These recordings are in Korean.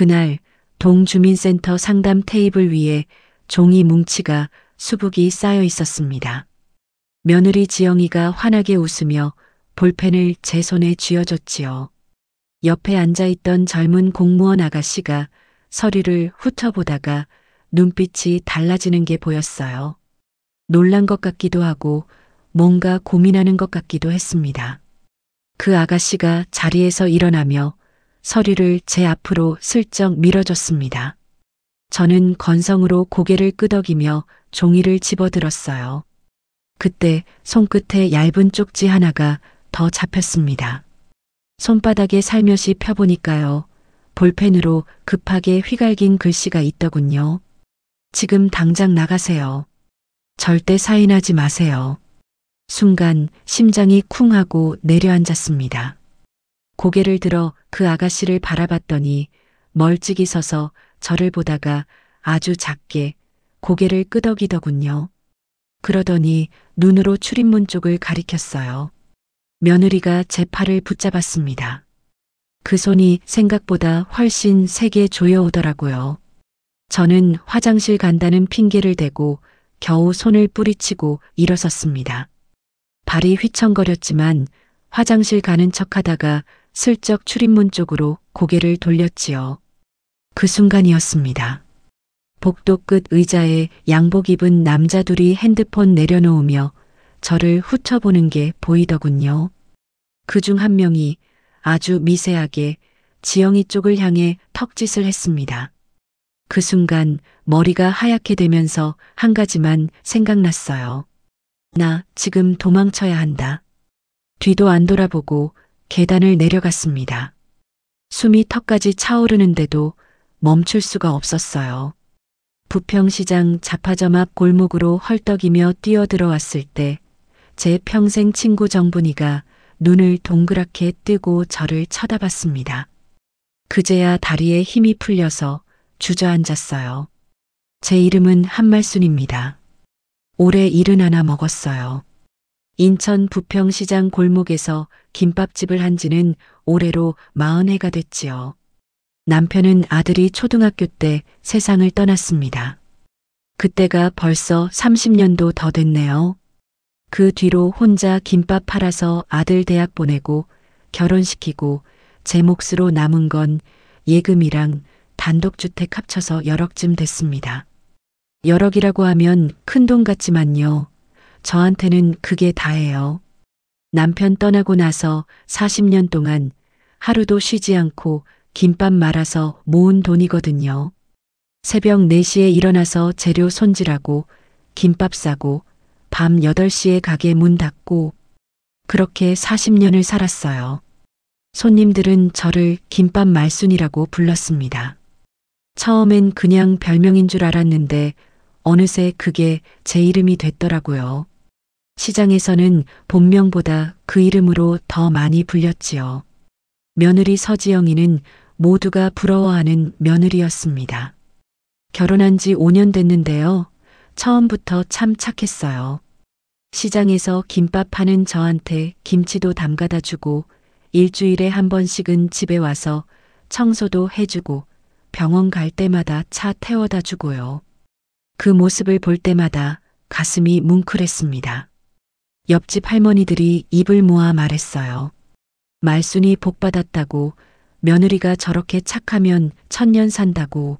그날 동주민센터 상담 테이블 위에 종이 뭉치가 수북이 쌓여 있었습니다. 며느리 지영이가 환하게 웃으며 볼펜을 제 손에 쥐어줬지요. 옆에 앉아있던 젊은 공무원 아가씨가 서류를 훑어보다가 눈빛이 달라지는 게 보였어요. 놀란 것 같기도 하고 뭔가 고민하는 것 같기도 했습니다. 그 아가씨가 자리에서 일어나며 서류를 제 앞으로 슬쩍 밀어줬습니다. 저는 건성으로 고개를 끄덕이며 종이를 집어들었어요. 그때 손끝에 얇은 쪽지 하나가 더 잡혔습니다. 손바닥에 살며시 펴보니까요. 볼펜으로 급하게 휘갈긴 글씨가 있더군요. 지금 당장 나가세요. 절대 사인하지 마세요. 순간 심장이 쿵 하고 내려앉았습니다. 고개를 들어 그 아가씨를 바라봤더니 멀찍이 서서 저를 보다가 아주 작게 고개를 끄덕이더군요. 그러더니 눈으로 출입문 쪽을 가리켰어요. 며느리가 제 팔을 붙잡았습니다. 그 손이 생각보다 훨씬 세게 조여오더라고요. 저는 화장실 간다는 핑계를 대고 겨우 손을 뿌리치고 일어섰습니다. 발이 휘청거렸지만 화장실 가는 척하다가 슬쩍 출입문 쪽으로 고개를 돌렸지요. 그 순간이었습니다. 복도 끝 의자에 양복 입은 남자 둘이 핸드폰 내려놓으며 저를 훑어보는 게 보이더군요. 그중 한 명이 아주 미세하게 지영이 쪽을 향해 턱짓을 했습니다. 그 순간 머리가 하얗게 되면서 한 가지만 생각났어요. 나 지금 도망쳐야 한다. 뒤도 안 돌아보고 계단을 내려갔습니다. 숨이 턱까지 차오르는데도 멈출 수가 없었어요. 부평시장 잡화점 앞 골목으로 헐떡이며 뛰어들어왔을 때 제 평생 친구 정분이가 눈을 동그랗게 뜨고 저를 쳐다봤습니다. 그제야 다리에 힘이 풀려서 주저앉았어요. 제 이름은 한말순입니다. 올해 71 먹었어요. 인천 부평시장 골목에서 김밥집을 한 지는 올해로 40해가 됐지요. 남편은 아들이 초등학교 때 세상을 떠났습니다. 그때가 벌써 30년도 더 됐네요. 그 뒤로 혼자 김밥 팔아서 아들 대학 보내고 결혼시키고 제 몫으로 남은 건 예금이랑 단독주택 합쳐서 여럭쯤 됐습니다. 여럭이라고 하면 큰돈 같지만요. 저한테는 그게 다예요. 남편 떠나고 나서 40년 동안 하루도 쉬지 않고 김밥 말아서 모은 돈이거든요. 새벽 4시에 일어나서 재료 손질하고 김밥 싸고 밤 8시에 가게 문 닫고 그렇게 40년을 살았어요. 손님들은 저를 김밥 말순이라고 불렀습니다. 처음엔 그냥 별명인 줄 알았는데 어느새 그게 제 이름이 됐더라고요. 시장에서는 본명보다 그 이름으로 더 많이 불렸지요. 며느리 서지영이는 모두가 부러워하는 며느리였습니다. 결혼한 지 5년 됐는데요. 처음부터 참 착했어요. 시장에서 김밥 파는 저한테 김치도 담가다 주고 일주일에 한 번씩은 집에 와서 청소도 해주고 병원 갈 때마다 차 태워다 주고요. 그 모습을 볼 때마다 가슴이 뭉클했습니다. 옆집 할머니들이 입을 모아 말했어요. 말순이 복받았다고, 며느리가 저렇게 착하면 1000년 산다고.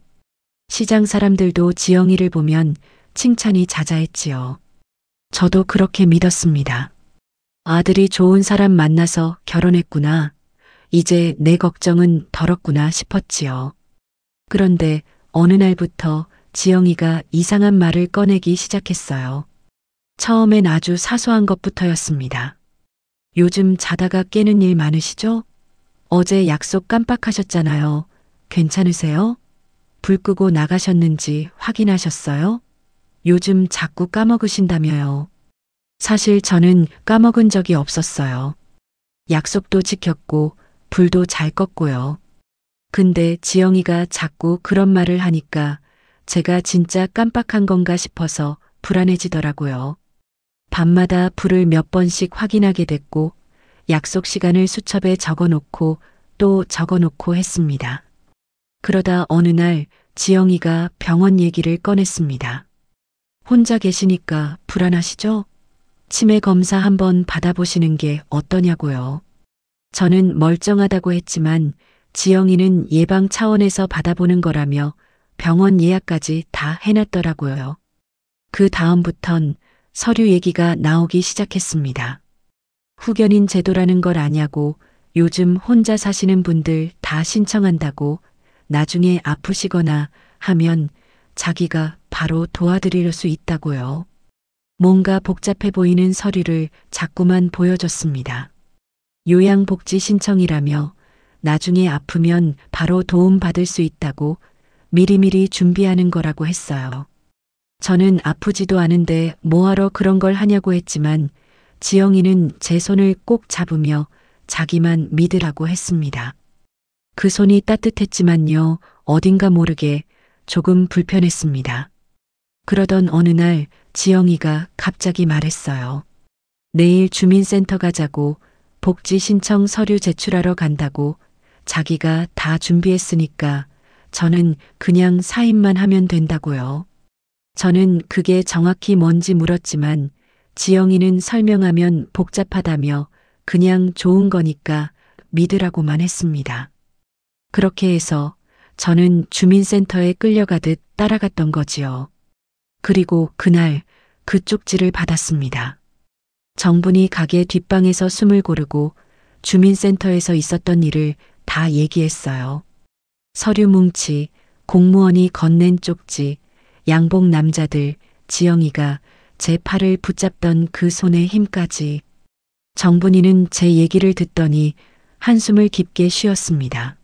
시장 사람들도 지영이를 보면 칭찬이 자자했지요. 저도 그렇게 믿었습니다. 아들이 좋은 사람 만나서 결혼했구나. 이제 내 걱정은 덜었구나 싶었지요. 그런데 어느 날부터 지영이가 이상한 말을 꺼내기 시작했어요. 처음엔 아주 사소한 것부터였습니다. 요즘 자다가 깨는 일 많으시죠? 어제 약속 깜빡하셨잖아요. 괜찮으세요? 불 끄고 나가셨는지 확인하셨어요? 요즘 자꾸 까먹으신다며요. 사실 저는 까먹은 적이 없었어요. 약속도 지켰고 불도 잘 껐고요. 근데 지영이가 자꾸 그런 말을 하니까 제가 진짜 깜빡한 건가 싶어서 불안해지더라고요. 밤마다 불을 몇 번씩 확인하게 됐고 약속 시간을 수첩에 적어놓고 또 적어놓고 했습니다. 그러다 어느 날 지영이가 병원 얘기를 꺼냈습니다. 혼자 계시니까 불안하시죠? 치매 검사 한번 받아보시는 게 어떠냐고요. 저는 멀쩡하다고 했지만 지영이는 예방 차원에서 받아보는 거라며 병원 예약까지 다 해놨더라고요. 그 다음부턴 서류 얘기가 나오기 시작했습니다. 후견인 제도라는 걸 아냐고, 요즘 혼자 사시는 분들 다 신청한다고, 나중에 아프시거나 하면 자기가 바로 도와드릴 수 있다고요. 뭔가 복잡해 보이는 서류를 자꾸만 보여줬습니다. 요양복지 신청이라며 나중에 아프면 바로 도움받을 수 있다고 미리미리 준비하는 거라고 했어요. 저는 아프지도 않은데 뭐하러 그런 걸 하냐고 했지만 지영이는 제 손을 꼭 잡으며 자기만 믿으라고 했습니다. 그 손이 따뜻했지만요, 어딘가 모르게 조금 불편했습니다. 그러던 어느 날 지영이가 갑자기 말했어요. 내일 주민센터 가자고, 복지 신청 서류 제출하러 간다고, 자기가 다 준비했으니까 저는 그냥 사인만 하면 된다고요. 저는 그게 정확히 뭔지 물었지만 지영이는 설명하면 복잡하다며 그냥 좋은 거니까 믿으라고만 했습니다. 그렇게 해서 저는 주민센터에 끌려가듯 따라갔던 거지요. 그리고 그날 그 쪽지를 받았습니다. 정분이 가게 뒷방에서 숨을 고르고 주민센터에서 있었던 일을 다 얘기했어요. 서류 뭉치, 공무원이 건넨 쪽지, 양복 남자들, 지영이가 제 팔을 붙잡던 그 손의 힘까지. 정분이는 제 얘기를 듣더니 한숨을 깊게 쉬었습니다.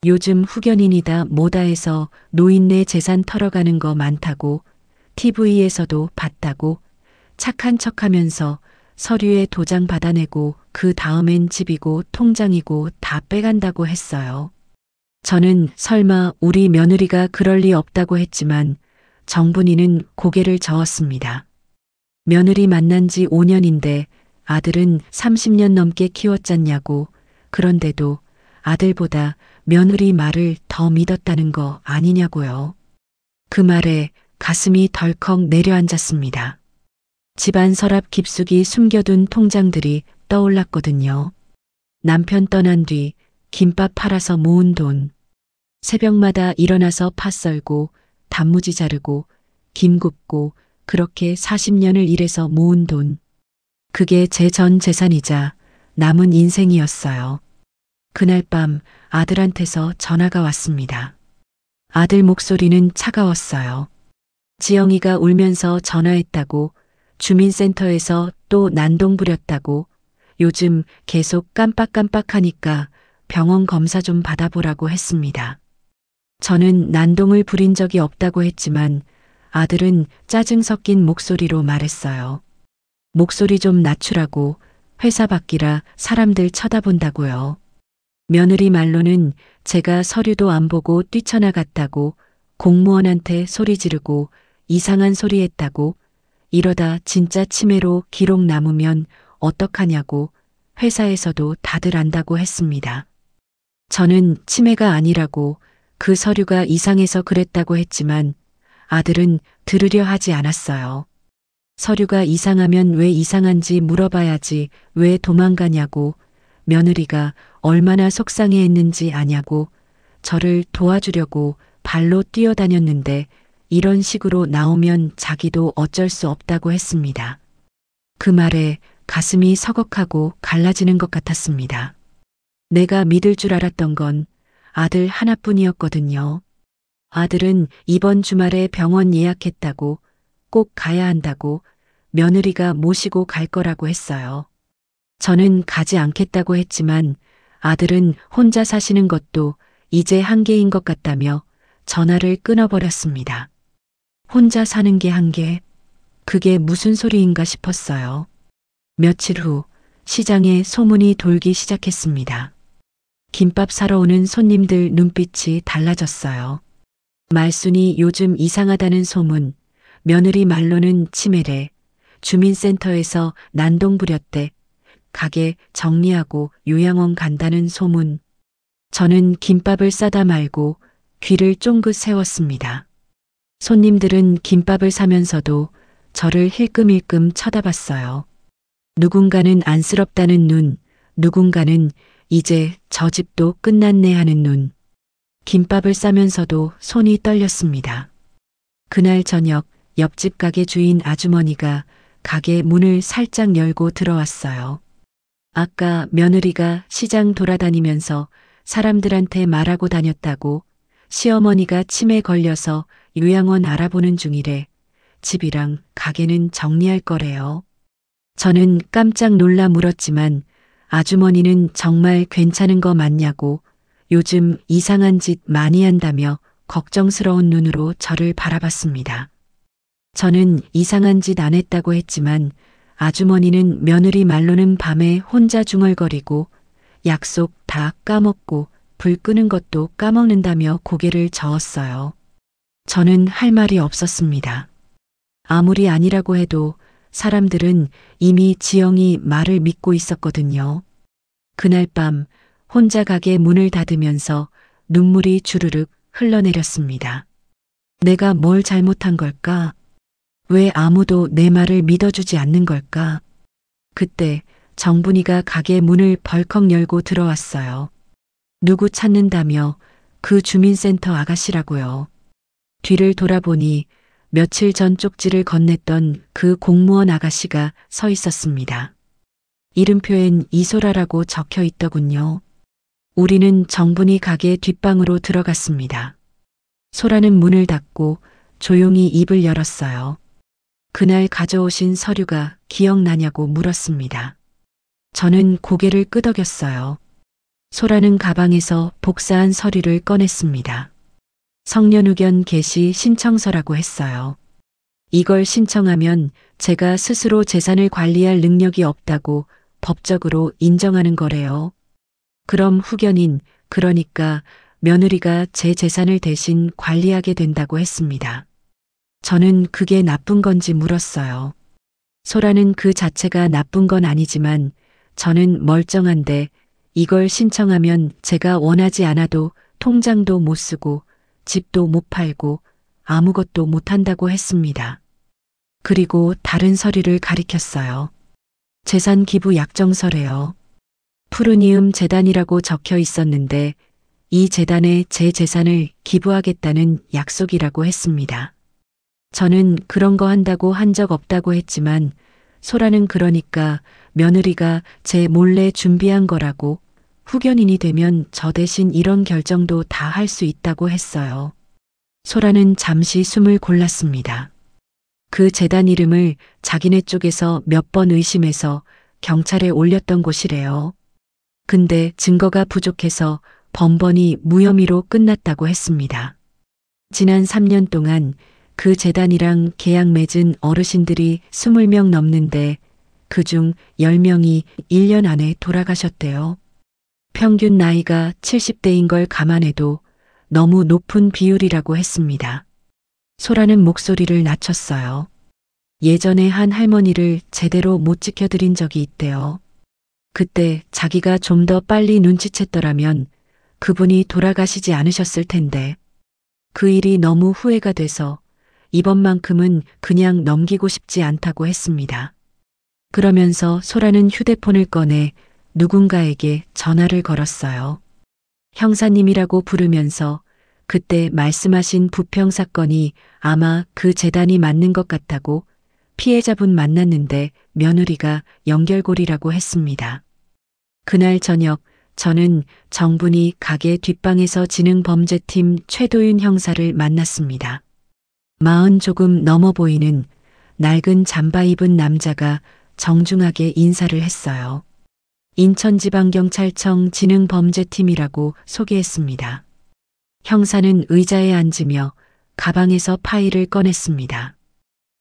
요즘 후견인이다 뭐다 해서 노인네 재산 털어가는 거 많다고, TV에서도 봤다고, 착한 척하면서 서류에 도장 받아내고 그 다음엔 집이고 통장이고 다 빼간다고 했어요. 저는 설마 우리 며느리가 그럴 리 없다고 했지만 정분이는 고개를 저었습니다. 며느리 만난 지 5년인데 아들은 30년 넘게 키웠잖냐고, 그런데도 아들보다 며느리 말을 더 믿었다는 거 아니냐고요. 그 말에 가슴이 덜컥 내려앉았습니다. 집안 서랍 깊숙이 숨겨둔 통장들이 떠올랐거든요. 남편 떠난 뒤 김밥 팔아서 모은 돈, 새벽마다 일어나서 파 썰고 단무지 자르고 김 굽고 그렇게 40년을 일해서 모은 돈. 그게 제 전 재산이자 남은 인생이었어요. 그날 밤 아들한테서 전화가 왔습니다. 아들 목소리는 차가웠어요. 지영이가 울면서 전화했다고, 주민센터에서 또 난동 부렸다고, 요즘 계속 깜빡깜빡하니까 병원 검사 좀 받아보라고 했습니다. 저는 난동을 부린 적이 없다고 했지만 아들은 짜증 섞인 목소리로 말했어요. 목소리 좀 낮추라고, 회사 밖이라 사람들 쳐다본다고요. 며느리 말로는 제가 서류도 안 보고 뛰쳐나갔다고, 공무원한테 소리 지르고 이상한 소리 했다고, 이러다 진짜 치매로 기록 남으면 어떡하냐고 회사에서도 다들 안다고 했습니다. 저는 치매가 아니라고, 그 서류가 이상해서 그랬다고 했지만 아들은 들으려 하지 않았어요. 서류가 이상하면 왜 이상한지 물어봐야지 왜 도망가냐고, 며느리가 얼마나 속상해했는지 아냐고, 저를 도와주려고 발로 뛰어다녔는데 이런 식으로 나오면 자기도 어쩔 수 없다고 했습니다. 그 말에 가슴이 서걱하고 갈라지는 것 같았습니다. 내가 믿을 줄 알았던 건 아들 하나뿐이었거든요. 아들은 이번 주말에 병원 예약했다고, 꼭 가야 한다고, 며느리가 모시고 갈 거라고 했어요. 저는 가지 않겠다고 했지만 아들은 혼자 사시는 것도 이제 한계인 것 같다며 전화를 끊어버렸습니다. 혼자 사는 게 한계? 그게 무슨 소리인가 싶었어요. 며칠 후 시장에 소문이 돌기 시작했습니다. 김밥 사러 오는 손님들 눈빛이 달라졌어요. 말순이 요즘 이상하다는 소문, 며느리 말로는 치매래, 주민센터에서 난동 부렸대, 가게 정리하고 요양원 간다는 소문. 저는 김밥을 싸다 말고 귀를 쫑긋 세웠습니다. 손님들은 김밥을 사면서도 저를 힐끔힐끔 쳐다봤어요. 누군가는 안쓰럽다는 눈, 누군가는 이제 저 집도 끝났네 하는 눈. 김밥을 싸면서도 손이 떨렸습니다. 그날 저녁 옆집 가게 주인 아주머니가 가게 문을 살짝 열고 들어왔어요. 아까 며느리가 시장 돌아다니면서 사람들한테 말하고 다녔다고 시어머니가 치매 걸려서 요양원 알아보는 중이래. 집이랑 가게는 정리할 거래요. 저는 깜짝 놀라 물었지만 아주머니는 정말 괜찮은 거 맞냐고 요즘 이상한 짓 많이 한다며 걱정스러운 눈으로 저를 바라봤습니다. 저는 이상한 짓 안 했다고 했지만 아주머니는 며느리 말로는 밤에 혼자 중얼거리고 약속 다 까먹고 불 끄는 것도 까먹는다며 고개를 저었어요. 저는 할 말이 없었습니다. 아무리 아니라고 해도 사람들은 이미 지영이 말을 믿고 있었거든요. 그날 밤 혼자 가게 문을 닫으면서 눈물이 주르륵 흘러내렸습니다. 내가 뭘 잘못한 걸까? 왜 아무도 내 말을 믿어주지 않는 걸까? 그때 정분이가 가게 문을 벌컥 열고 들어왔어요. 누구 찾는다며 그 주민센터 아가씨라고요. 뒤를 돌아보니 며칠 전 쪽지를 건넸던 그 공무원 아가씨가 서 있었습니다. 이름표엔 이소라라고 적혀 있더군요. 우리는 정분이 가게 뒷방으로 들어갔습니다. 소라는 문을 닫고 조용히 입을 열었어요. 그날 가져오신 서류가 기억나냐고 물었습니다. 저는 고개를 끄덕였어요. 소라는 가방에서 복사한 서류를 꺼냈습니다. 성년후견 개시 신청서라고 했어요. 이걸 신청하면 제가 스스로 재산을 관리할 능력이 없다고 법적으로 인정하는 거래요. 그럼 후견인, 그러니까 며느리가 제 재산을 대신 관리하게 된다고 했습니다. 저는 그게 나쁜 건지 물었어요. 소라는 그 자체가 나쁜 건 아니지만 저는 멀쩡한데 이걸 신청하면 제가 원하지 않아도 통장도 못 쓰고 집도 못 팔고 아무것도 못 한다고 했습니다. 그리고 다른 서류를 가리켰어요. 재산 기부 약정서래요. 푸르니움 재단이라고 적혀 있었는데 이 재단에 제 재산을 기부하겠다는 약속이라고 했습니다. 저는 그런 거 한다고 한 적 없다고 했지만 소라는 그러니까 며느리가 제 몰래 준비한 거라고 후견인이 되면 저 대신 이런 결정도 다 할 수 있다고 했어요. 소라는 잠시 숨을 골랐습니다. 그 재단 이름을 자기네 쪽에서 몇 번 의심해서 경찰에 올렸던 곳이래요. 근데 증거가 부족해서 번번이 무혐의로 끝났다고 했습니다. 지난 3년 동안 그 재단이랑 계약 맺은 어르신들이 20명 넘는데 그중 10명이 1년 안에 돌아가셨대요. 평균 나이가 70대인 걸 감안해도 너무 높은 비율이라고 했습니다. 소라는 목소리를 낮췄어요. 예전에 한 할머니를 제대로 못 지켜드린 적이 있대요. 그때 자기가 좀 더 빨리 눈치챘더라면 그분이 돌아가시지 않으셨을 텐데 그 일이 너무 후회가 돼서 이번만큼은 그냥 넘기고 싶지 않다고 했습니다. 그러면서 소라는 휴대폰을 꺼내 누군가에게 전화를 걸었어요. 형사님이라고 부르면서 그때 말씀하신 부평 사건이 아마 그 재단이 맞는 것 같다고 피해자분 만났는데 며느리가 연결고리라고 했습니다. 그날 저녁 저는 정분이 가게 뒷방에서 지능범죄팀 최도윤 형사를 만났습니다. 40 조금 넘어 보이는 낡은 잠바 입은 남자가 정중하게 인사를 했어요. 인천지방경찰청 지능범죄팀이라고 소개했습니다. 형사는 의자에 앉으며 가방에서 파일을 꺼냈습니다.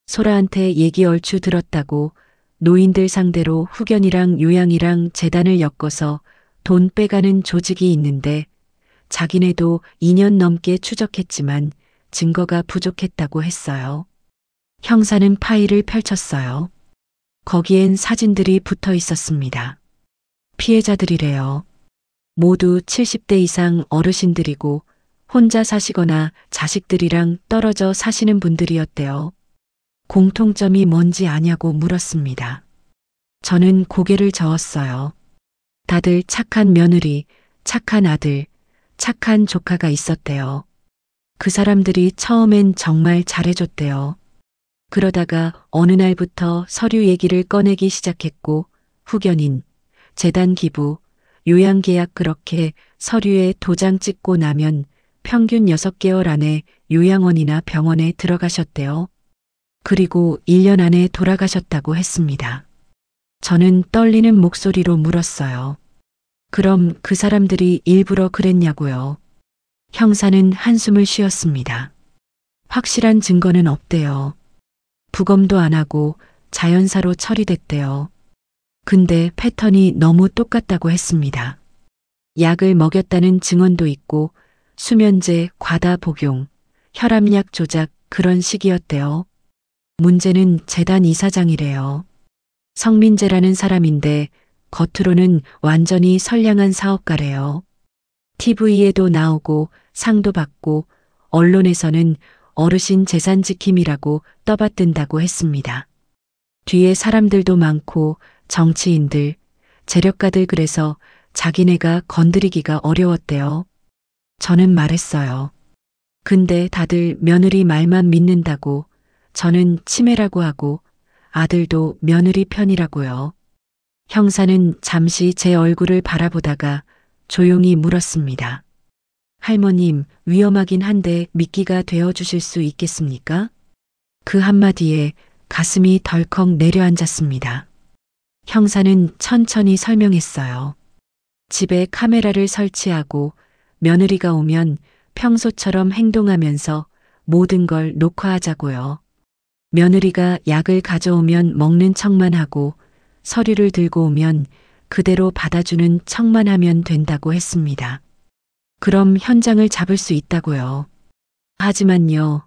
소라한테 얘기 얼추 들었다고 노인들 상대로 후견이랑 요양이랑 재단을 엮어서 돈 빼가는 조직이 있는데 자기네도 2년 넘게 추적했지만 증거가 부족했다고 했어요. 형사는 파일을 펼쳤어요. 거기엔 사진들이 붙어 있었습니다. 피해자들이래요. 모두 70대 이상 어르신들이고 혼자 사시거나 자식들이랑 떨어져 사시는 분들이었대요. 공통점이 뭔지 아냐고 물었습니다. 저는 고개를 저었어요. 다들 착한 며느리, 착한 아들, 착한 조카가 있었대요. 그 사람들이 처음엔 정말 잘해줬대요. 그러다가 어느 날부터 서류 얘기를 꺼내기 시작했고 후견인, 재단 기부, 요양계약 그렇게 서류에 도장 찍고 나면 평균 6개월 안에 요양원이나 병원에 들어가셨대요. 그리고 1년 안에 돌아가셨다고 했습니다. 저는 떨리는 목소리로 물었어요. 그럼 그 사람들이 일부러 그랬냐고요. 형사는 한숨을 쉬었습니다. 확실한 증거는 없대요. 부검도 안 하고 자연사로 처리됐대요. 근데 패턴이 너무 똑같다고 했습니다. 약을 먹였다는 증언도 있고 수면제 과다 복용, 혈압약 조작 그런 식이었대요. 문제는 재단 이사장이래요. 성민재라는 사람인데 겉으로는 완전히 선량한 사업가래요. TV에도 나오고 상도 받고 언론에서는 어르신 재산 지킴이라고 떠받든다고 했습니다. 뒤에 사람들도 많고 정치인들, 재력가들 그래서 자기네가 건드리기가 어려웠대요. 저는 말했어요. 근데 다들 며느리 말만 믿는다고 저는 치매라고 하고 아들도 며느리 편이라고요. 형사는 잠시 제 얼굴을 바라보다가 조용히 물었습니다. 할머님, 위험하긴 한데 미끼가 되어주실 수 있겠습니까? 그 한마디에 가슴이 덜컥 내려앉았습니다. 형사는 천천히 설명했어요. 집에 카메라를 설치하고 며느리가 오면 평소처럼 행동하면서 모든 걸 녹화하자고요. 며느리가 약을 가져오면 먹는 척만 하고 서류를 들고 오면 그대로 받아주는 척만 하면 된다고 했습니다. 그럼 현장을 잡을 수 있다고요. 하지만요,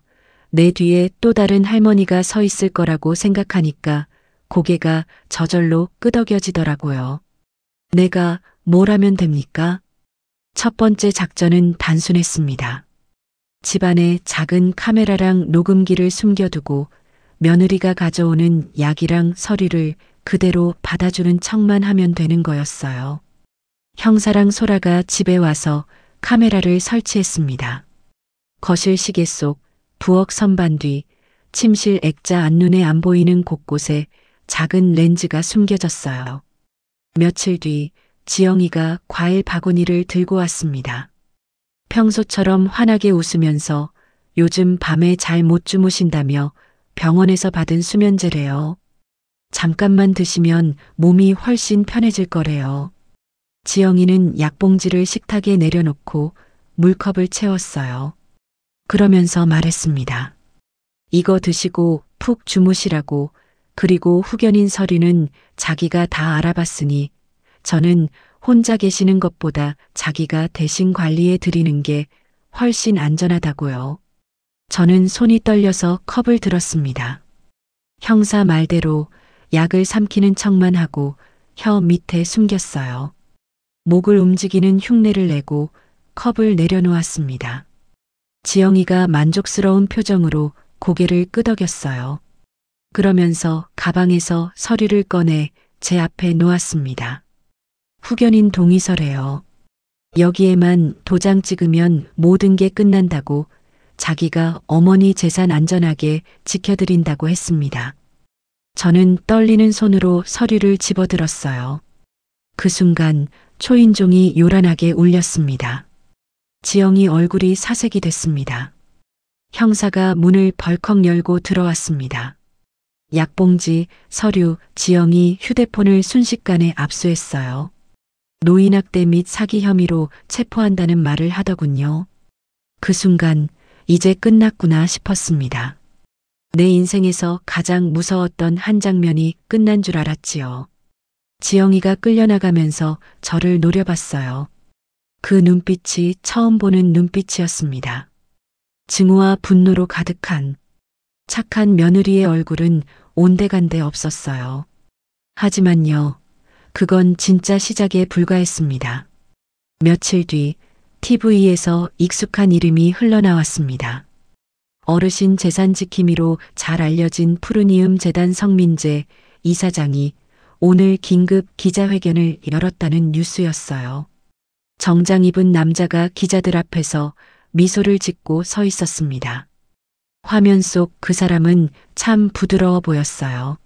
내 뒤에 또 다른 할머니가 서 있을 거라고 생각하니까 고개가 저절로 끄덕여지더라고요. 내가 뭘 하면 됩니까? 첫 번째 작전은 단순했습니다. 집안에 작은 카메라랑 녹음기를 숨겨두고 며느리가 가져오는 약이랑 서류를 그대로 받아주는 척만 하면 되는 거였어요. 형사랑 소라가 집에 와서 카메라를 설치했습니다. 거실 시계 속, 부엌 선반 뒤, 침실 액자 앞눈에 안 보이는 곳곳에 작은 렌즈가 숨겨졌어요. 며칠 뒤 지영이가 과일 바구니를 들고 왔습니다. 평소처럼 환하게 웃으면서 요즘 밤에 잘 못 주무신다며 병원에서 받은 수면제래요. 잠깐만 드시면 몸이 훨씬 편해질 거래요. 지영이는 약봉지를 식탁에 내려놓고 물컵을 채웠어요. 그러면서 말했습니다. 이거 드시고 푹 주무시라고. 그리고 후견인 서류는 자기가 다 알아봤으니 저는 혼자 계시는 것보다 자기가 대신 관리해 드리는 게 훨씬 안전하다고요. 저는 손이 떨려서 컵을 들었습니다. 형사 말대로 약을 삼키는 척만 하고 혀 밑에 숨겼어요. 목을 움직이는 흉내를 내고 컵을 내려놓았습니다. 지영이가 만족스러운 표정으로 고개를 끄덕였어요. 그러면서 가방에서 서류를 꺼내 제 앞에 놓았습니다. 후견인 동의서래요. 여기에만 도장 찍으면 모든 게 끝난다고 자기가 어머니 재산 안전하게 지켜드린다고 했습니다. 저는 떨리는 손으로 서류를 집어들었어요. 그 순간 초인종이 요란하게 울렸습니다. 지영이 얼굴이 사색이 됐습니다. 형사가 문을 벌컥 열고 들어왔습니다. 약봉지, 서류, 지영이 휴대폰을 순식간에 압수했어요. 노인학대 및 사기 혐의로 체포한다는 말을 하더군요. 그 순간 이제 끝났구나 싶었습니다. 내 인생에서 가장 무서웠던 한 장면이 끝난 줄 알았지요. 지영이가 끌려나가면서 저를 노려봤어요. 그 눈빛이 처음 보는 눈빛이었습니다. 증오와 분노로 가득한 착한 며느리의 얼굴은 온데간데 없었어요. 하지만요, 그건 진짜 시작에 불과했습니다. 며칠 뒤 TV에서 익숙한 이름이 흘러나왔습니다. 어르신 재산 지킴이로 잘 알려진 푸르니움 재단 성민재 이사장이 오늘 긴급 기자회견을 열었다는 뉴스였어요. 정장 입은 남자가 기자들 앞에서 미소를 짓고 서 있었습니다. 화면 속 그 사람은 참 부드러워 보였어요.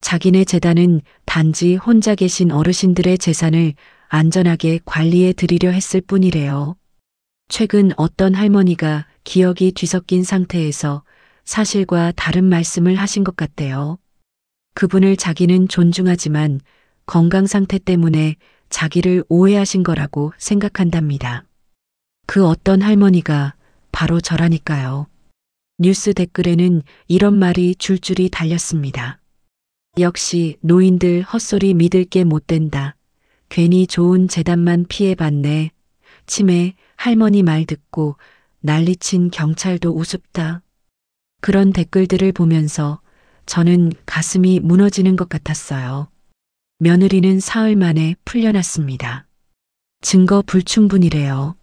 자기네 재단은 단지 혼자 계신 어르신들의 재산을 안전하게 관리해 드리려 했을 뿐이래요. 최근 어떤 할머니가 기억이 뒤섞인 상태에서 사실과 다른 말씀을 하신 것 같대요. 그분을 자기는 존중하지만 건강 상태 때문에 자기를 오해하신 거라고 생각한답니다. 그 어떤 할머니가 바로 저라니까요. 뉴스 댓글에는 이런 말이 줄줄이 달렸습니다. 역시 노인들 헛소리 믿을 게 못 된다. 괜히 좋은 재단만 피해봤네. 치매 할머니 말 듣고 난리친 경찰도 우습다. 그런 댓글들을 보면서 저는 가슴이 무너지는 것 같았어요. 며느리는 사흘 만에 풀려났습니다. 증거 불충분이래요.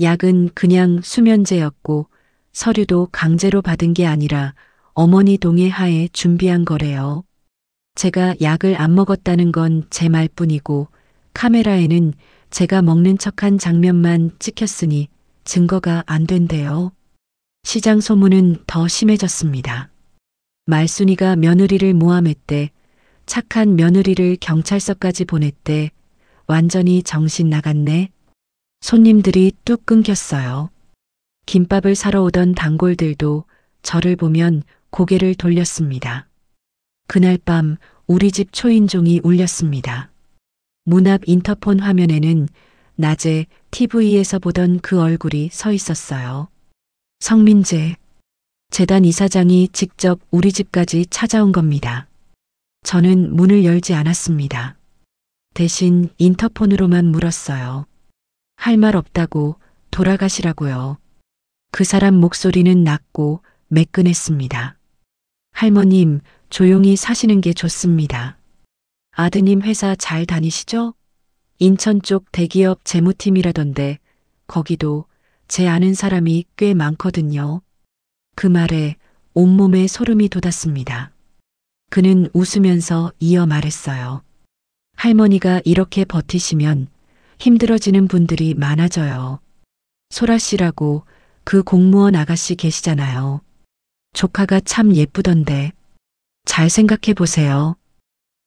약은 그냥 수면제였고 서류도 강제로 받은 게 아니라 어머니 동의 하에 준비한 거래요. 제가 약을 안 먹었다는 건 제 말뿐이고 카메라에는 제가 먹는 척한 장면만 찍혔으니 증거가 안 된대요. 시장 소문은 더 심해졌습니다. 말순이가 며느리를 모함했대. 착한 며느리를 경찰서까지 보냈대. 완전히 정신 나갔네. 손님들이 뚝 끊겼어요. 김밥을 사러 오던 단골들도 저를 보면 고개를 돌렸습니다. 그날 밤 우리 집 초인종이 울렸습니다. 문 앞 인터폰 화면에는 낮에 TV에서 보던 그 얼굴이 서 있었어요. 성민재 재단 이사장이 직접 우리 집까지 찾아온 겁니다. 저는 문을 열지 않았습니다. 대신 인터폰으로만 물었어요. 할 말 없다고 돌아가시라고요. 그 사람 목소리는 낮고 매끈했습니다. 할머님, 조용히 사시는 게 좋습니다. 아드님 회사 잘 다니시죠? 인천 쪽 대기업 재무팀이라던데 거기도 제 아는 사람이 꽤 많거든요. 그 말에 온몸에 소름이 돋았습니다. 그는 웃으면서 이어 말했어요. 할머니가 이렇게 버티시면 힘들어지는 분들이 많아져요. 소라 씨라고 그 공무원 아가씨 계시잖아요. 조카가 참 예쁘던데. 잘 생각해 보세요.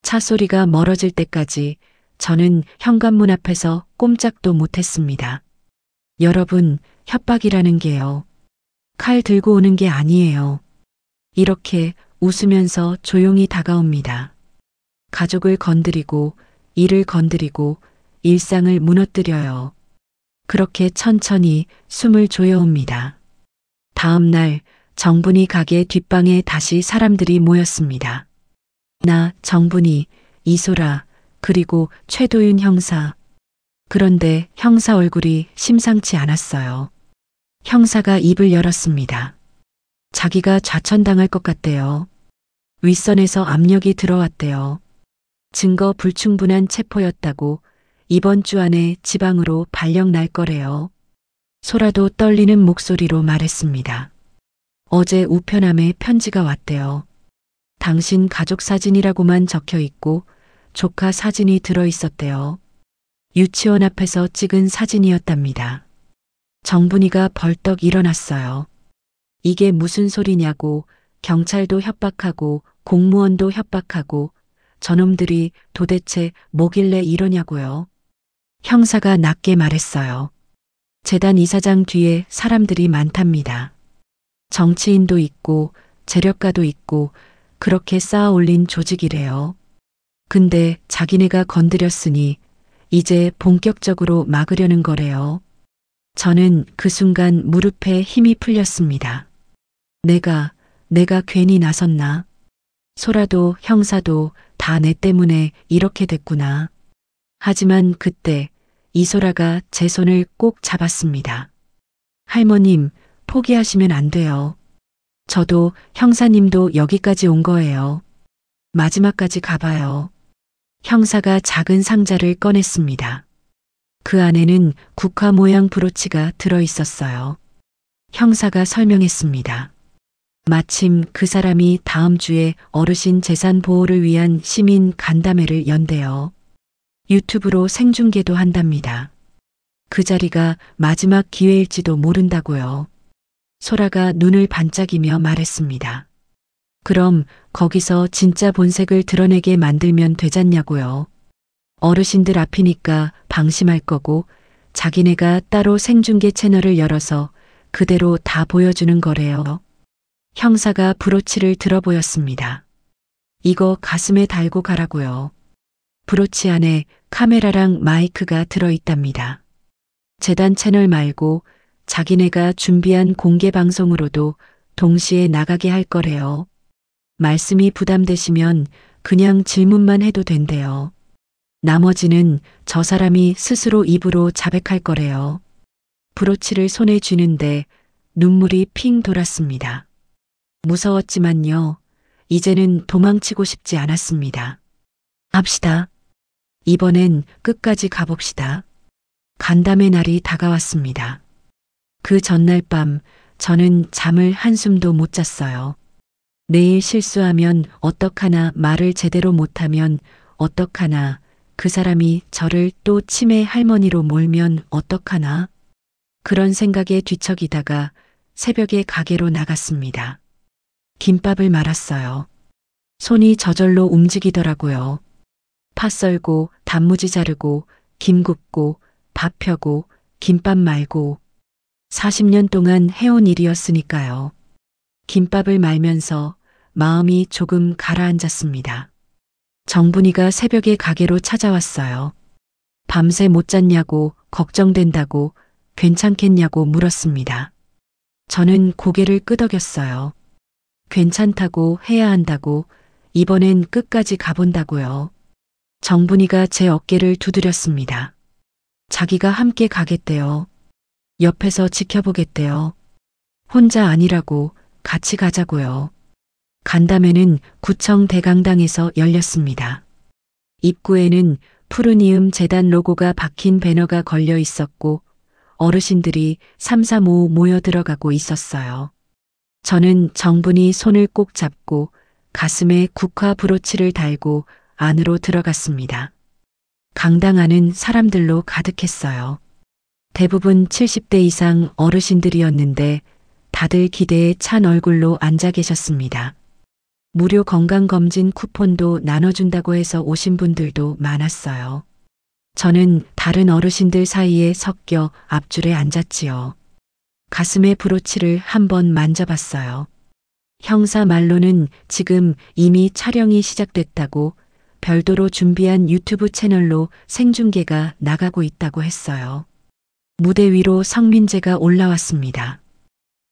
차 소리가 멀어질 때까지 저는 현관문 앞에서 꼼짝도 못했습니다. 여러분, 협박이라는 게요. 칼 들고 오는 게 아니에요. 이렇게 웃으면서 조용히 다가옵니다. 가족을 건드리고 일을 건드리고 일상을 무너뜨려요. 그렇게 천천히 숨을 조여옵니다. 다음 날 정분이 가게 뒷방에 다시 사람들이 모였습니다. 나, 정분이, 이소라, 그리고 최도윤 형사. 그런데 형사 얼굴이 심상치 않았어요. 형사가 입을 열었습니다. 자기가 좌천당할 것 같대요. 윗선에서 압력이 들어왔대요. 증거 불충분한 체포였다고 이번 주 안에 지방으로 발령 날 거래요. 소라도 떨리는 목소리로 말했습니다. 어제 우편함에 편지가 왔대요. 당신 가족 사진이라고만 적혀 있고 조카 사진이 들어 있었대요. 유치원 앞에서 찍은 사진이었답니다. 정분이가 벌떡 일어났어요. 이게 무슨 소리냐고 경찰도 협박하고 공무원도 협박하고 저놈들이 도대체 뭐길래 이러냐고요. 형사가 낮게 말했어요. 재단 이사장 뒤에 사람들이 많답니다. 정치인도 있고 재력가도 있고 그렇게 쌓아 올린 조직이래요. 근데 자기네가 건드렸으니 이제 본격적으로 막으려는 거래요. 저는 그 순간 무릎에 힘이 풀렸습니다. 내가 괜히 나섰나? 소라도 형사도 다 내 때문에 이렇게 됐구나. 하지만 그때 이소라가 제 손을 꼭 잡았습니다. 할머님, 포기하시면 안 돼요. 저도 형사님도 여기까지 온 거예요. 마지막까지 가봐요. 형사가 작은 상자를 꺼냈습니다. 그 안에는 국화 모양 브로치가 들어 있었어요. 형사가 설명했습니다. 마침 그 사람이 다음 주에 어르신 재산 보호를 위한 시민 간담회를 연대요. 유튜브로 생중계도 한답니다. 그 자리가 마지막 기회일지도 모른다고요. 소라가 눈을 반짝이며 말했습니다. 그럼 거기서 진짜 본색을 드러내게 만들면 되잖냐고요. 어르신들 앞이니까 방심할 거고 자기네가 따로 생중계 채널을 열어서 그대로 다 보여주는 거래요. 형사가 브로치를 들어 보였습니다. 이거 가슴에 달고 가라고요. 브로치 안에 카메라랑 마이크가 들어 있답니다. 재단 채널 말고 자기네가 준비한 공개 방송으로도 동시에 나가게 할 거래요. 말씀이 부담되시면 그냥 질문만 해도 된대요. 나머지는 저 사람이 스스로 입으로 자백할 거래요. 브로치를 손에 쥐는데 눈물이 핑 돌았습니다. 무서웠지만요. 이제는 도망치고 싶지 않았습니다. 합시다. 이번엔 끝까지 가봅시다. 간담회 날이 다가왔습니다. 그 전날 밤 저는 잠을 한숨도 못 잤어요. 내일 실수하면 어떡하나, 말을 제대로 못하면 어떡하나, 그 사람이 저를 또 치매 할머니로 몰면 어떡하나. 그런 생각에 뒤척이다가 새벽에 가게로 나갔습니다. 김밥을 말았어요. 손이 저절로 움직이더라고요. 파 썰고 단무지 자르고 김 굽고 밥 펴고 김밥 말고 40년 동안 해온 일이었으니까요. 김밥을 말면서 마음이 조금 가라앉았습니다. 정분이가 새벽에 가게로 찾아왔어요. 밤새 못 잤냐고, 걱정된다고, 괜찮겠냐고 물었습니다. 저는 고개를 끄덕였어요. 괜찮다고, 해야 한다고, 이번엔 끝까지 가본다고요. 정분이가 제 어깨를 두드렸습니다. 자기가 함께 가겠대요. 옆에서 지켜보겠대요. 혼자 아니라고, 같이 가자고요. 간담회는 구청 대강당에서 열렸습니다. 입구에는 푸르니움 재단 로고가 박힌 배너가 걸려 있었고 어르신들이 삼삼오오 모여 들어가고 있었어요. 저는 정분이 손을 꼭 잡고 가슴에 국화 브로치를 달고 안으로 들어갔습니다. 강당 안은 사람들로 가득했어요. 대부분 70대 이상 어르신들이었는데 다들 기대에 찬 얼굴로 앉아 계셨습니다. 무료 건강검진 쿠폰도 나눠준다고 해서 오신 분들도 많았어요. 저는 다른 어르신들 사이에 섞여 앞줄에 앉았지요. 가슴에 브로치를 한번 만져봤어요. 형사 말로는 지금 이미 촬영이 시작됐다고, 별도로 준비한 유튜브 채널로 생중계가 나가고 있다고 했어요. 무대 위로 성민재가 올라왔습니다.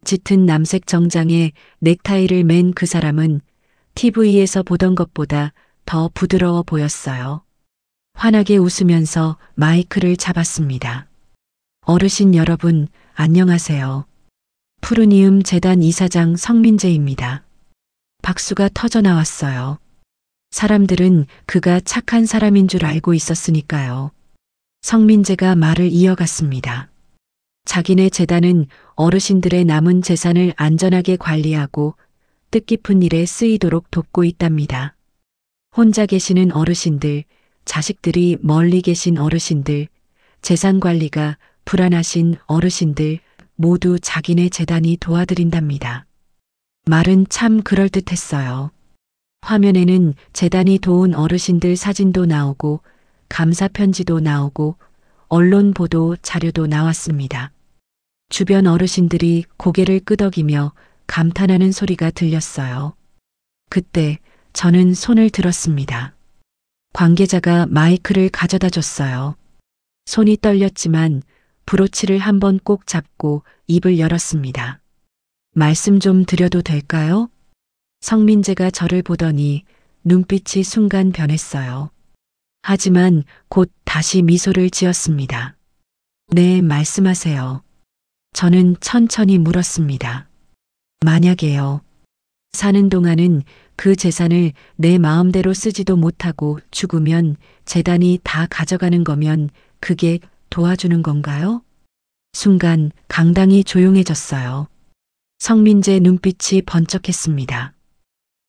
짙은 남색 정장에 넥타이를 맨 그 사람은 TV에서 보던 것보다 더 부드러워 보였어요. 환하게 웃으면서 마이크를 잡았습니다. 어르신 여러분, 안녕하세요. 푸르니움 재단 이사장 성민재입니다. 박수가 터져 나왔어요. 사람들은 그가 착한 사람인 줄 알고 있었으니까요. 성민재가 말을 이어갔습니다. 자기네 재단은 어르신들의 남은 재산을 안전하게 관리하고 뜻깊은 일에 쓰이도록 돕고 있답니다. 혼자 계시는 어르신들, 자식들이 멀리 계신 어르신들, 재산 관리가 불안하신 어르신들 모두 자기네 재단이 도와드린답니다. 말은 참 그럴듯했어요. 화면에는 재단이 도운 어르신들 사진도 나오고 감사 편지도 나오고 언론 보도 자료도 나왔습니다. 주변 어르신들이 고개를 끄덕이며 감탄하는 소리가 들렸어요. 그때 저는 손을 들었습니다. 관계자가 마이크를 가져다 줬어요. 손이 떨렸지만 브로치를 한번 꼭 잡고 입을 열었습니다. 말씀 좀 드려도 될까요? 성민재가 저를 보더니 눈빛이 순간 변했어요. 하지만 곧 다시 미소를 지었습니다. 네, 말씀하세요. 저는 천천히 물었습니다. 만약에요. 사는 동안은 그 재산을 내 마음대로 쓰지도 못하고 죽으면 재단이 다 가져가는 거면 그게 도와주는 건가요? 순간 강당이 조용해졌어요. 성민재 눈빛이 번쩍했습니다.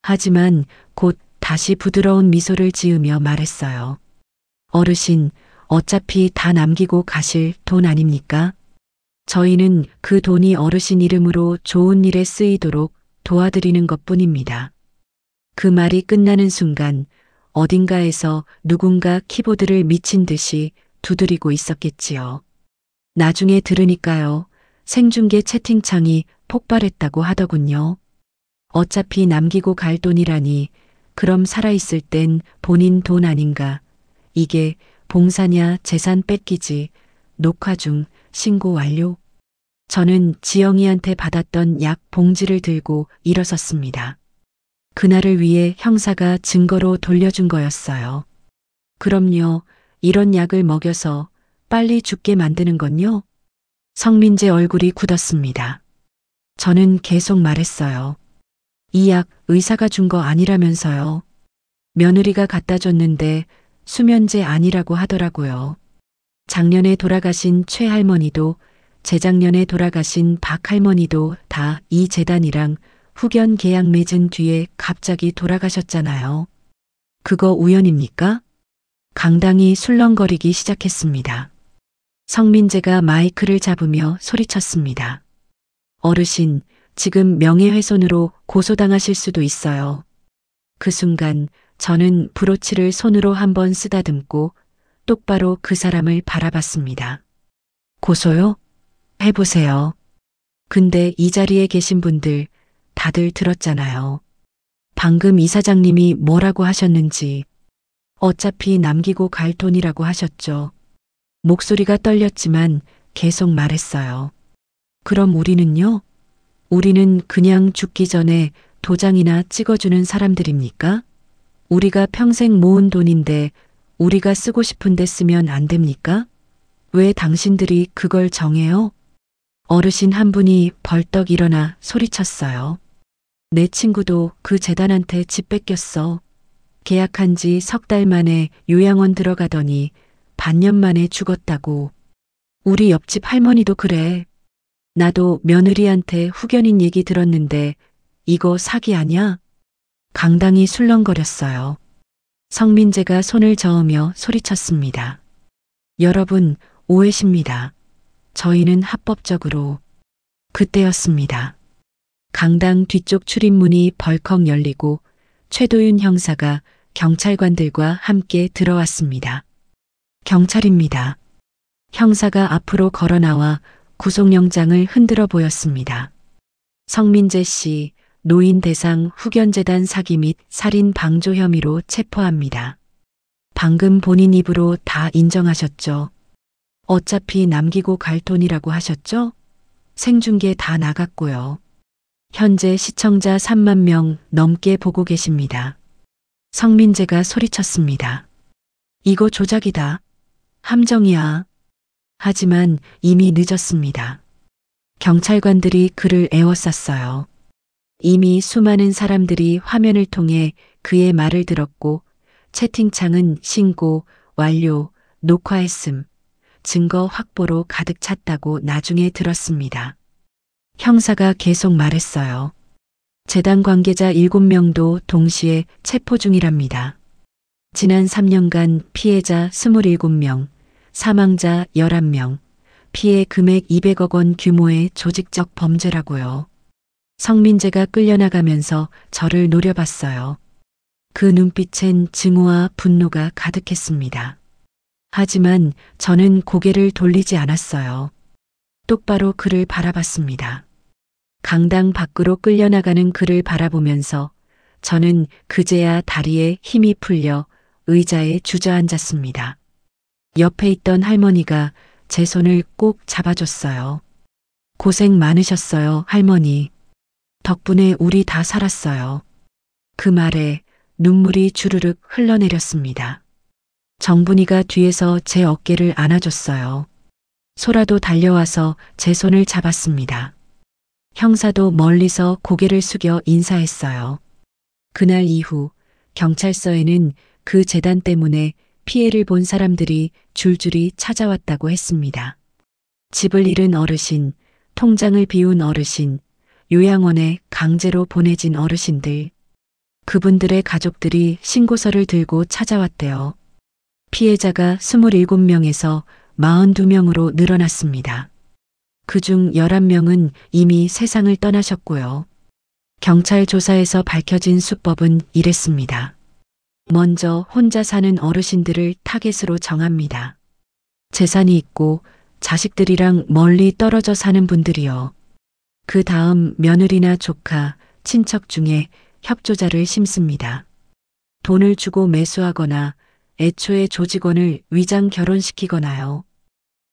하지만 곧 다시 부드러운 미소를 지으며 말했어요. 어르신, 어차피 다 남기고 가실 돈 아닙니까? 저희는 그 돈이 어르신 이름으로 좋은 일에 쓰이도록 도와드리는 것뿐입니다. 그 말이 끝나는 순간 어딘가에서 누군가 키보드를 미친 듯이 두드리고 있었겠지요. 나중에 들으니까요. 생중계 채팅창이 폭발했다고 하더군요. 어차피 남기고 갈 돈이라니 그럼 살아있을 땐 본인 돈 아닌가. 이게 봉사냐 재산 뺏기지. 녹화 중 신고 완료. 저는 지영이한테 받았던 약 봉지를 들고 일어섰습니다. 그날을 위해 형사가 증거로 돌려준 거였어요. 그럼요. 이런 약을 먹여서 빨리 죽게 만드는 건요. 성민재 얼굴이 굳었습니다. 저는 계속 말했어요. 이 약 의사가 준 거 아니라면서요. 며느리가 갖다 줬는데 수면제 아니라고 하더라고요. 작년에 돌아가신 최 할머니도 재작년에 돌아가신 박 할머니도 다 이 재단이랑 후견 계약 맺은 뒤에 갑자기 돌아가셨잖아요. 그거 우연입니까? 강당이 술렁거리기 시작했습니다. 성민재가 마이크를 잡으며 소리쳤습니다. 어르신, 지금 명예훼손으로 고소당하실 수도 있어요. 그 순간 저는 브로치를 손으로 한번 쓰다듬고 똑바로 그 사람을 바라봤습니다. 고소요? 해보세요. 근데 이 자리에 계신 분들 다들 들었잖아요. 방금 이사장님이 뭐라고 하셨는지. 어차피 남기고 갈 돈이라고 하셨죠. 목소리가 떨렸지만 계속 말했어요. 그럼 우리는요? 우리는 그냥 죽기 전에 도장이나 찍어주는 사람들입니까? 우리가 평생 모은 돈인데 우리가 쓰고 싶은데 쓰면 안 됩니까? 왜 당신들이 그걸 정해요? 어르신 한 분이 벌떡 일어나 소리쳤어요. 내 친구도 그 재단한테 집 뺏겼어. 계약한 지 석 달 만에 요양원 들어가더니 반년 만에 죽었다고. 우리 옆집 할머니도 그래. 나도 며느리한테 후견인 얘기 들었는데 이거 사기 아냐? 강당이 술렁거렸어요. 성민재가 손을 저으며 소리쳤습니다. 여러분, 오해십니다. 저희는 합법적으로. 그때였습니다. 강당 뒤쪽 출입문이 벌컥 열리고 최도윤 형사가 경찰관들과 함께 들어왔습니다. 경찰입니다. 형사가 앞으로 걸어 나와 구속영장을 흔들어 보였습니다. 성민재 씨, 노인 대상 후견재단 사기 및 살인 방조 혐의로 체포합니다. 방금 본인 입으로 다 인정하셨죠? 어차피 남기고 갈 돈이라고 하셨죠? 생중계 다 나갔고요. 현재 시청자 3만 명 넘게 보고 계십니다. 성민재가 소리쳤습니다. 이거 조작이다. 함정이야. 하지만 이미 늦었습니다. 경찰관들이 그를 에워쌌어요. 이미 수많은 사람들이 화면을 통해 그의 말을 들었고 채팅창은 신고, 완료, 녹화했음, 증거 확보로 가득 찼다고 나중에 들었습니다. 형사가 계속 말했어요. 재단 관계자 7명도 동시에 체포 중이랍니다. 지난 3년간 피해자 27명, 사망자 11명, 피해 금액 200억 원 규모의 조직적 범죄라고요. 성민재가 끌려나가면서 저를 노려봤어요. 그 눈빛엔 증오와 분노가 가득했습니다. 하지만 저는 고개를 돌리지 않았어요. 똑바로 그를 바라봤습니다. 강당 밖으로 끌려나가는 그를 바라보면서 저는 그제야 다리에 힘이 풀려 의자에 주저앉았습니다. 옆에 있던 할머니가 제 손을 꼭 잡아줬어요. 고생 많으셨어요, 할머니. 덕분에 우리 다 살았어요. 그 말에 눈물이 주르륵 흘러내렸습니다. 정분이가 뒤에서 제 어깨를 안아줬어요. 소라도 달려와서 제 손을 잡았습니다. 형사도 멀리서 고개를 숙여 인사했어요. 그날 이후 경찰서에는 그 재단 때문에 피해를 본 사람들이 줄줄이 찾아왔다고 했습니다. 집을 잃은 어르신, 통장을 비운 어르신, 요양원에 강제로 보내진 어르신들. 그분들의 가족들이 신고서를 들고 찾아왔대요. 피해자가 27명에서 42명으로 늘어났습니다. 그중 11명은 이미 세상을 떠나셨고요. 경찰 조사에서 밝혀진 수법은 이랬습니다. 먼저 혼자 사는 어르신들을 타겟으로 정합니다. 재산이 있고 자식들이랑 멀리 떨어져 사는 분들이요. 그 다음 며느리나 조카, 친척 중에 협조자를 심습니다. 돈을 주고 매수하거나 애초에 조직원을 위장 결혼시키거나요.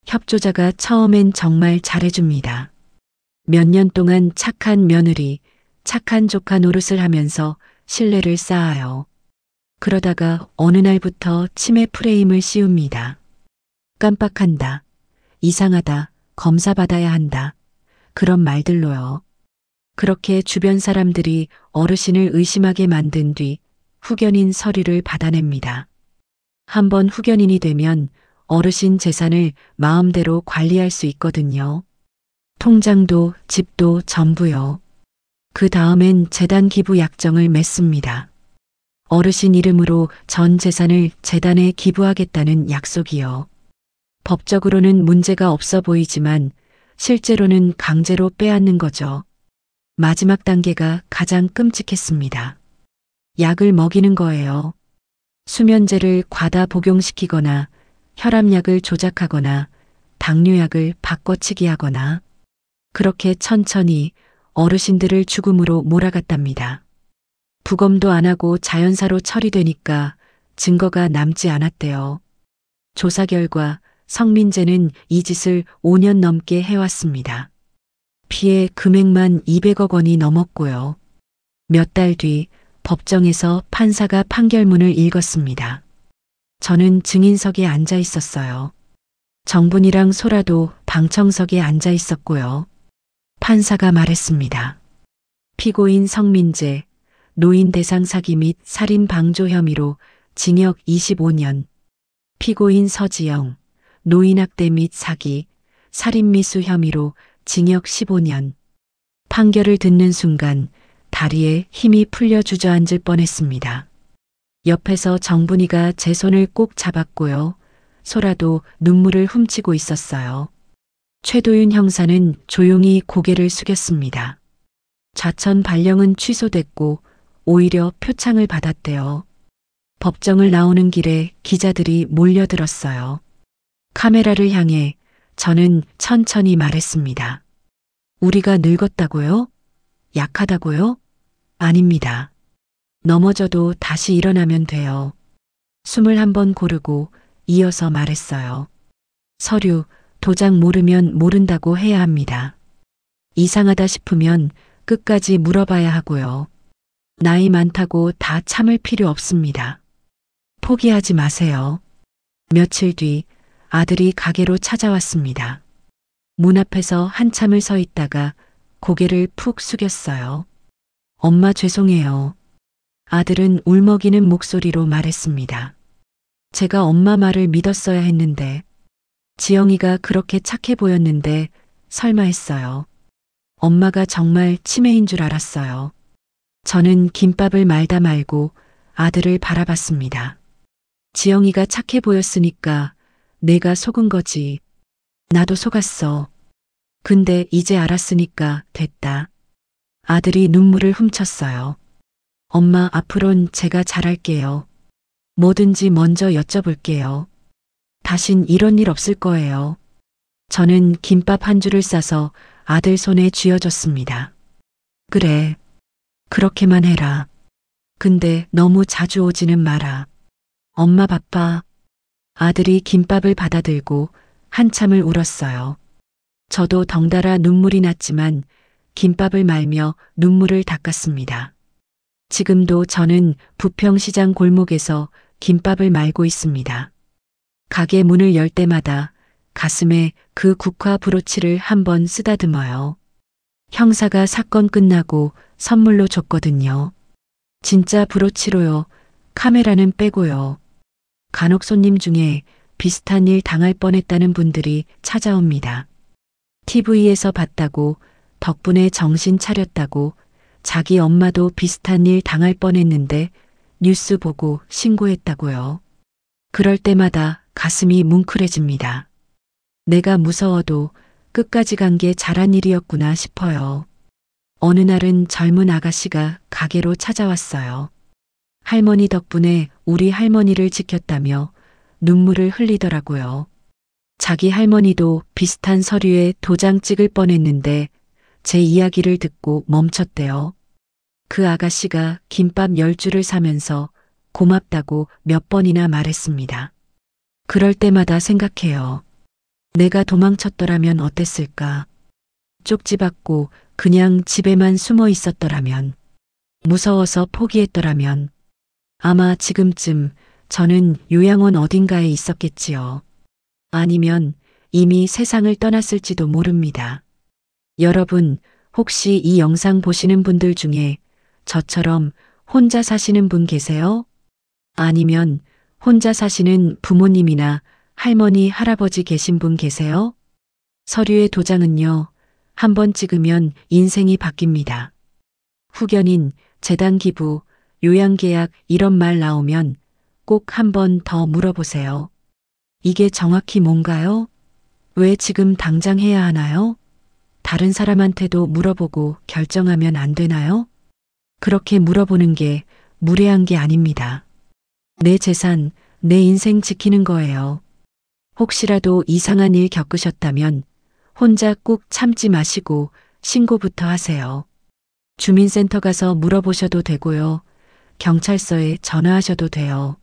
협조자가 처음엔 정말 잘해줍니다. 몇 년 동안 착한 며느리, 착한 조카 노릇을 하면서 신뢰를 쌓아요. 그러다가 어느 날부터 치매 프레임을 씌웁니다. 깜빡한다. 이상하다. 검사받아야 한다. 그런 말들로요. 그렇게 주변 사람들이 어르신을 의심하게 만든 뒤 후견인 서류를 받아냅니다. 한번 후견인이 되면 어르신 재산을 마음대로 관리할 수 있거든요. 통장도 집도 전부요. 그 다음엔 재단 기부 약정을 맺습니다. 어르신 이름으로 전 재산을 재단에 기부하겠다는 약속이요. 법적으로는 문제가 없어 보이지만 실제로는 강제로 빼앗는 거죠. 마지막 단계가 가장 끔찍했습니다. 약을 먹이는 거예요. 수면제를 과다 복용시키거나 혈압약을 조작하거나 당뇨약을 바꿔치기 하거나 그렇게 천천히 어르신들을 죽음으로 몰아갔답니다. 부검도 안 하고 자연사로 처리되니까 증거가 남지 않았대요. 조사 결과 성민재는 이 짓을 5년 넘게 해왔습니다. 피해 금액만 200억 원이 넘었고요. 몇 달 뒤 법정에서 판사가 판결문을 읽었습니다. 저는 증인석에 앉아 있었어요. 정분이랑 소라도 방청석에 앉아 있었고요. 판사가 말했습니다. 피고인 성민재, 노인 대상 사기 및 살인 방조 혐의로 징역 25년. 피고인 서지영, 노인 학대 및 사기, 살인 미수 혐의로 징역 15년. 판결을 듣는 순간 다리에 힘이 풀려 주저앉을 뻔했습니다. 옆에서 정분이가 제 손을 꼭 잡았고요. 소라도 눈물을 훔치고 있었어요. 최도윤 형사는 조용히 고개를 숙였습니다. 좌천 발령은 취소됐고 오히려 표창을 받았대요. 법정을 나오는 길에 기자들이 몰려들었어요. 카메라를 향해 저는 천천히 말했습니다. 우리가 늙었다고요? 약하다고요? 아닙니다. 넘어져도 다시 일어나면 돼요. 숨을 한번 고르고 이어서 말했어요. 서류, 도장 모르면 모른다고 해야 합니다. 이상하다 싶으면 끝까지 물어봐야 하고요. 나이 많다고 다 참을 필요 없습니다. 포기하지 마세요. 며칠 뒤 아들이 가게로 찾아왔습니다. 문 앞에서 한참을 서 있다가 고개를 푹 숙였어요. 엄마 죄송해요. 아들은 울먹이는 목소리로 말했습니다. 제가 엄마 말을 믿었어야 했는데 지영이가 그렇게 착해 보였는데 설마 했어요. 엄마가 정말 치매인 줄 알았어요. 저는 김밥을 말다 말고 아들을 바라봤습니다. 지영이가 착해 보였으니까 내가 속은 거지. 나도 속았어. 근데 이제 알았으니까 됐다. 아들이 눈물을 훔쳤어요. 엄마 앞으론 제가 잘할게요. 뭐든지 먼저 여쭤볼게요. 다신 이런 일 없을 거예요. 저는 김밥 한 줄을 싸서 아들 손에 쥐어줬습니다. 그래. 그렇게만 해라. 근데 너무 자주 오지는 마라. 엄마 바빠. 아들이 김밥을 받아들고 한참을 울었어요. 저도 덩달아 눈물이 났지만 김밥을 말며 눈물을 닦았습니다. 지금도 저는 부평시장 골목에서 김밥을 말고 있습니다. 가게 문을 열 때마다 가슴에 그 국화 브로치를 한번 쓰다듬어요. 형사가 사건 끝나고 선물로 줬거든요. 진짜 브로치로요. 카메라는 빼고요. 간혹 손님 중에 비슷한 일 당할 뻔했다는 분들이 찾아옵니다. TV에서 봤다고, 덕분에 정신 차렸다고, 자기 엄마도 비슷한 일 당할 뻔했는데 뉴스 보고 신고했다고요. 그럴 때마다 가슴이 뭉클해집니다. 내가 무서워도 끝까지 간 게 잘한 일이었구나 싶어요. 어느 날은 젊은 아가씨가 가게로 찾아왔어요. 할머니 덕분에 우리 할머니를 지켰다며 눈물을 흘리더라고요. 자기 할머니도 비슷한 서류에 도장 찍을 뻔했는데 제 이야기를 듣고 멈췄대요. 그 아가씨가 김밥 10줄을 사면서 고맙다고 몇 번이나 말했습니다. 그럴 때마다 생각해요. 내가 도망쳤더라면 어땠을까? 쪽지받고 그냥 집에만 숨어 있었더라면, 무서워서 포기했더라면, 아마 지금쯤 저는 요양원 어딘가에 있었겠지요. 아니면 이미 세상을 떠났을지도 모릅니다. 여러분, 혹시 이 영상 보시는 분들 중에 저처럼 혼자 사시는 분 계세요? 아니면 혼자 사시는 부모님이나 할머니, 할아버지 계신 분 계세요? 서류의 도장은요, 한번 찍으면 인생이 바뀝니다. 후견인, 재단 기부, 요양계약 이런 말 나오면 꼭 한 번 더 물어보세요. 이게 정확히 뭔가요? 왜 지금 당장 해야 하나요? 다른 사람한테도 물어보고 결정하면 안 되나요? 그렇게 물어보는 게 무례한 게 아닙니다. 내 재산, 내 인생 지키는 거예요. 혹시라도 이상한 일 겪으셨다면 혼자 꾹 참지 마시고 신고부터 하세요. 주민센터 가서 물어보셔도 되고요. 경찰서에 전화하셔도 돼요.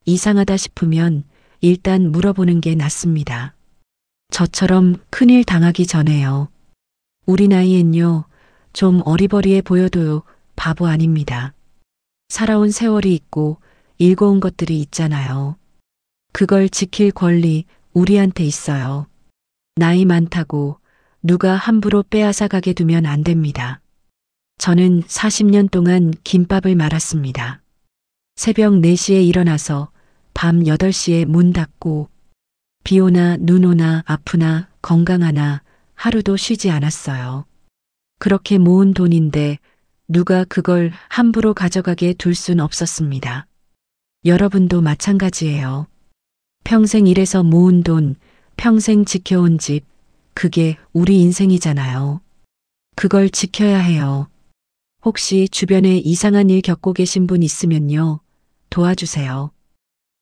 이상하다 싶으면 일단 물어보는 게 낫습니다. 저처럼 큰일 당하기 전에요. 우리 나이엔요, 좀 어리버리해 보여도요, 바보 아닙니다. 살아온 세월이 있고 읽어온 것들이 있잖아요. 그걸 지킬 권리 우리한테 있어요. 나이 많다고 누가 함부로 빼앗아 가게 두면 안 됩니다. 저는 40년 동안 김밥을 말았습니다. 새벽 4시에 일어나서 밤 8시에 문 닫고 비 오나 눈 오나 아프나 건강하나 하루도 쉬지 않았어요. 그렇게 모은 돈인데 누가 그걸 함부로 가져가게 둘 순 없었습니다. 여러분도 마찬가지예요. 평생 일해서 모은 돈, 평생 지켜온 집, 그게 우리 인생이잖아요. 그걸 지켜야 해요. 혹시 주변에 이상한 일 겪고 계신 분 있으면요, 도와주세요.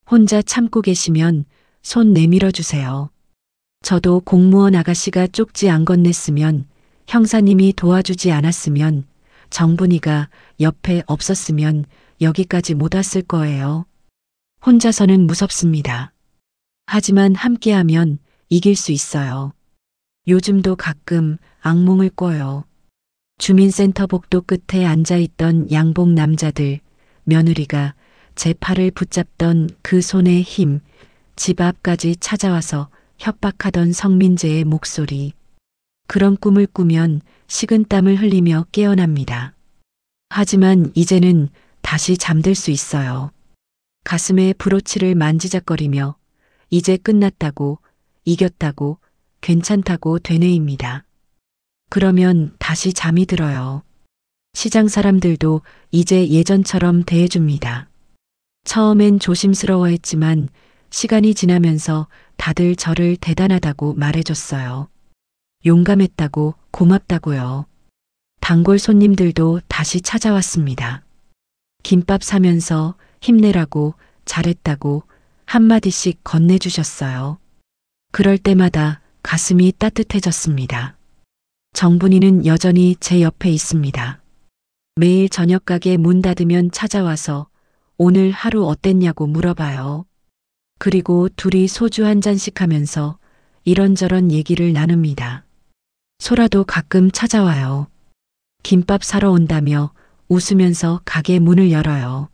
혼자 참고 계시면 손 내밀어 주세요. 저도 공무원 아가씨가 쪽지 안 건넸으면, 형사님이 도와주지 않았으면, 정분이가 옆에 없었으면 여기까지 못 왔을 거예요. 혼자서는 무섭습니다. 하지만 함께하면 이길 수 있어요. 요즘도 가끔 악몽을 꿔요. 주민센터 복도 끝에 앉아있던 양복 남자들, 며느리가 제 팔을 붙잡던 그 손의 힘, 집 앞까지 찾아와서 협박하던 성민재의 목소리. 그런 꿈을 꾸면 식은땀을 흘리며 깨어납니다. 하지만 이제는 다시 잠들 수 있어요. 가슴에 브로치를 만지작거리며 이제 끝났다고, 이겼다고, 괜찮다고 되뇌입니다. 그러면 다시 잠이 들어요. 시장 사람들도 이제 예전처럼 대해줍니다. 처음엔 조심스러워했지만 시간이 지나면서 다들 저를 대단하다고 말해줬어요. 용감했다고, 고맙다고요. 단골 손님들도 다시 찾아왔습니다. 김밥 사면서 힘내라고, 잘했다고 한마디씩 건네주셨어요. 그럴 때마다 가슴이 따뜻해졌습니다. 정분이는 여전히 제 옆에 있습니다. 매일 저녁 가게 문 닫으면 찾아와서 오늘 하루 어땠냐고 물어봐요. 그리고 둘이 소주 한 잔씩 하면서 이런저런 얘기를 나눕니다. 소라도 가끔 찾아와요. 김밥 사러 온다며 웃으면서 가게 문을 열어요.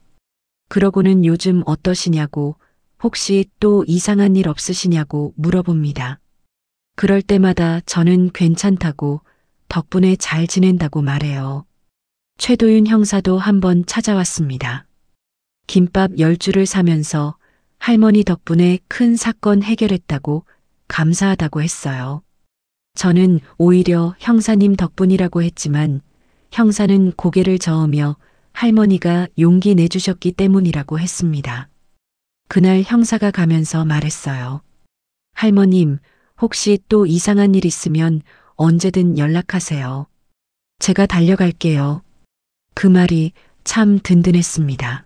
그러고는 요즘 어떠시냐고, 혹시 또 이상한 일 없으시냐고 물어봅니다. 그럴 때마다 저는 괜찮다고, 덕분에 잘 지낸다고 말해요. 최도윤 형사도 한번 찾아왔습니다. 김밥 10줄을 사면서 할머니 덕분에 큰 사건 해결했다고 감사하다고 했어요. 저는 오히려 형사님 덕분이라고 했지만 형사는 고개를 저으며 할머니가 용기 내주셨기 때문이라고 했습니다. 그날 형사가 가면서 말했어요. 할머님, 혹시 또 이상한 일 있으면 언제든 연락하세요. 제가 달려갈게요. 그 말이 참 든든했습니다.